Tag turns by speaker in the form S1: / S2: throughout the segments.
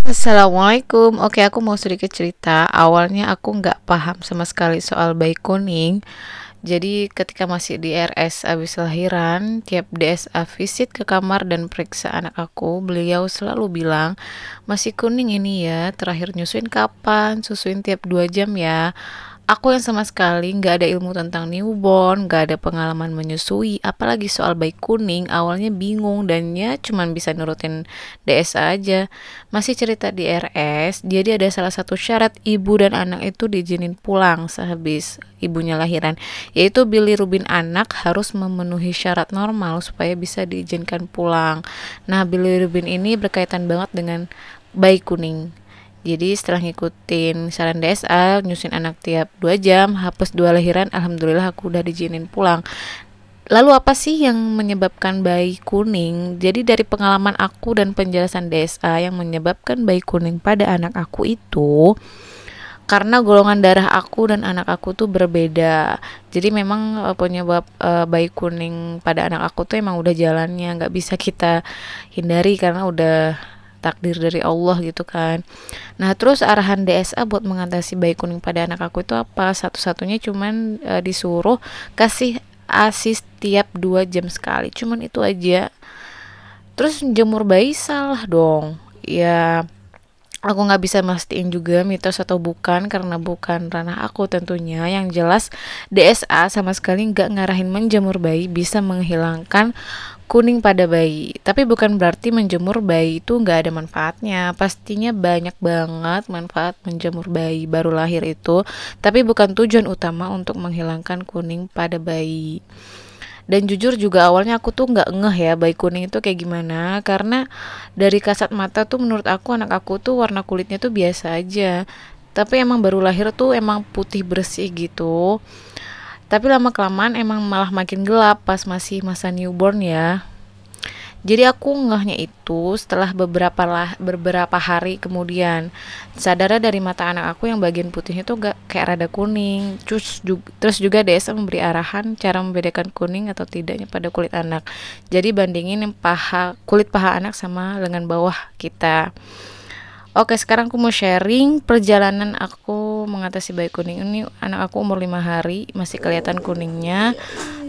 S1: Assalamualaikum. Oke, aku mau sedikit cerita. Awalnya aku nggak paham sama sekali soal bayi kuning. Jadi ketika masih di RS abis lahiran, tiap DSA visit ke kamar dan periksa anak aku, beliau selalu bilang, masih kuning ini ya, terakhir nyusuin kapan? Susuin tiap 2 jam ya. Aku yang sama sekali nggak ada ilmu tentang newborn, nggak ada pengalaman menyusui, apalagi soal bayi kuning, awalnya bingung dan ya cuman bisa nurutin DSA aja. Masih cerita di RS, jadi ada salah satu syarat ibu dan anak itu diizinin pulang sehabis ibunya lahiran, yaitu bilirubin anak harus memenuhi syarat normal supaya bisa diizinkan pulang. Nah, bilirubin ini berkaitan banget dengan bayi kuning. Jadi setelah ngikutin saran DSA, nyusin anak tiap 2 jam, hapus 2 lahiran, alhamdulillah aku udah diizinin pulang. Lalu apa sih yang menyebabkan bayi kuning? Jadi dari pengalaman aku dan penjelasan DSA, yang menyebabkan bayi kuning pada anak aku itu karena golongan darah aku dan anak aku tuh berbeda. Jadi memang penyebab bayi kuning pada anak aku tuh emang udah jalannya, nggak bisa kita hindari karena udah takdir dari Allah gitu kan. Nah, terus arahan DSA buat mengatasi bayi kuning pada anak aku itu apa? Satu-satunya cuman disuruh kasih ASI tiap 2 jam sekali. Cuman itu aja. Terus jemur bayi salah dong. Ya, aku nggak bisa mastiin juga mitos atau bukan karena bukan ranah aku tentunya. Yang jelas DSA sama sekali nggak ngarahin menjemur bayi bisa menghilangkan kuning pada bayi. Tapi bukan berarti menjemur bayi itu nggak ada manfaatnya. Pastinya banyak banget manfaat menjemur bayi baru lahir itu. Tapi bukan tujuan utama untuk menghilangkan kuning pada bayi. Dan jujur juga awalnya aku tuh nggak ngeh ya bayi kuning itu kayak gimana, karena dari kasat mata tuh menurut aku anak aku tuh warna kulitnya tuh biasa aja, tapi emang baru lahir tuh emang putih bersih gitu. Tapi lama kelamaan emang malah makin gelap pas masih masa newborn ya. Jadi aku ngehnya itu setelah beberapa hari kemudian. Sadarnya dari mata anak aku yang bagian putihnya tuh gak kayak rada kuning. Terus juga DSM memberi arahan cara membedakan kuning atau tidaknya pada kulit anak. Jadi bandingin yang kulit paha anak sama lengan bawah kita. Oke, sekarang aku mau sharing perjalanan aku mengatasi bayi kuning ini. Anak aku umur 5 hari, masih kelihatan kuningnya.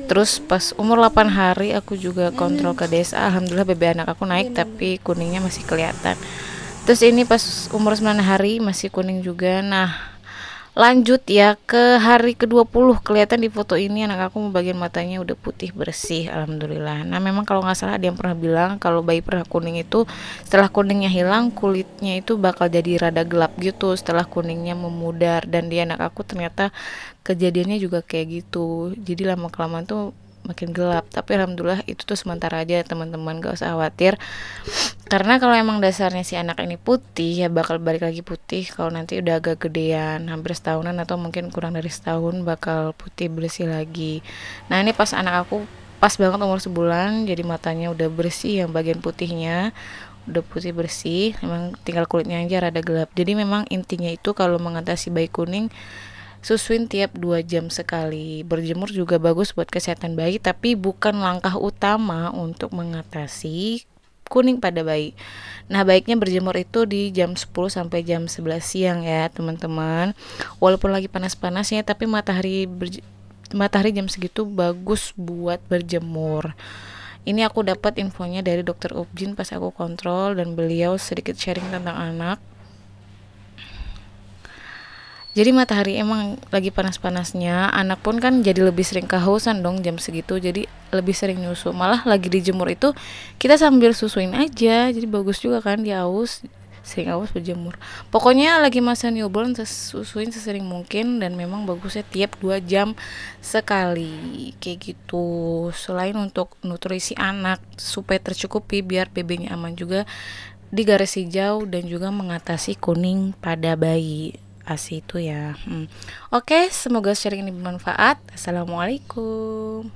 S1: Terus pas umur 8 hari aku juga kontrol ke desa. Alhamdulillah BB anak aku naik tapi kuningnya masih kelihatan. Terus ini pas umur 9 hari masih kuning juga. Nah, lanjut ya ke hari ke-20, kelihatan di foto ini anak aku bagian matanya udah putih bersih, alhamdulillah. Nah, memang kalau nggak salah ada yang pernah bilang kalau bayi pernah kuning itu setelah kuningnya hilang kulitnya itu bakal jadi rada gelap gitu setelah kuningnya memudar, dan di anak aku ternyata kejadiannya juga kayak gitu. Jadi lama kelamaan tuh makin gelap, tapi alhamdulillah itu tuh sementara aja teman-teman, gak usah khawatir. Karena kalau emang dasarnya si anak ini putih ya bakal balik lagi putih kalau nanti udah agak gedean, hampir setahunan atau mungkin kurang dari setahun bakal putih bersih lagi. Nah, ini pas anak aku pas banget umur sebulan, jadi matanya udah bersih, yang bagian putihnya udah putih bersih, emang tinggal kulitnya aja rada gelap. Jadi memang intinya itu kalau mengatasi bayi kuning, susuin tiap 2 jam sekali. Berjemur juga bagus buat kesehatan bayi, tapi bukan langkah utama untuk mengatasi kuning pada bayi. Nah, baiknya berjemur itu di jam 10 sampai jam 11 siang ya, teman-teman. Walaupun lagi panas-panasnya, tapi matahari jam segitu bagus buat berjemur. Ini aku dapat infonya dari dokter Ubjin pas aku kontrol, dan beliau sedikit sharing tentang anak. Jadi matahari emang lagi panas-panasnya, anak pun kan jadi lebih sering kehausan dong jam segitu, jadi lebih sering nyusu. Malah lagi dijemur itu kita sambil susuin aja, jadi bagus juga kan dia aus, sering aus berjemur. Pokoknya lagi masa newborn susuin sesering mungkin, dan memang bagusnya tiap 2 jam sekali kayak gitu. Selain untuk nutrisi anak supaya tercukupi biar BB-nya aman juga di garis hijau, dan juga mengatasi kuning pada bayi. ASI itu ya. Oke, semoga sharing ini bermanfaat. Assalamualaikum.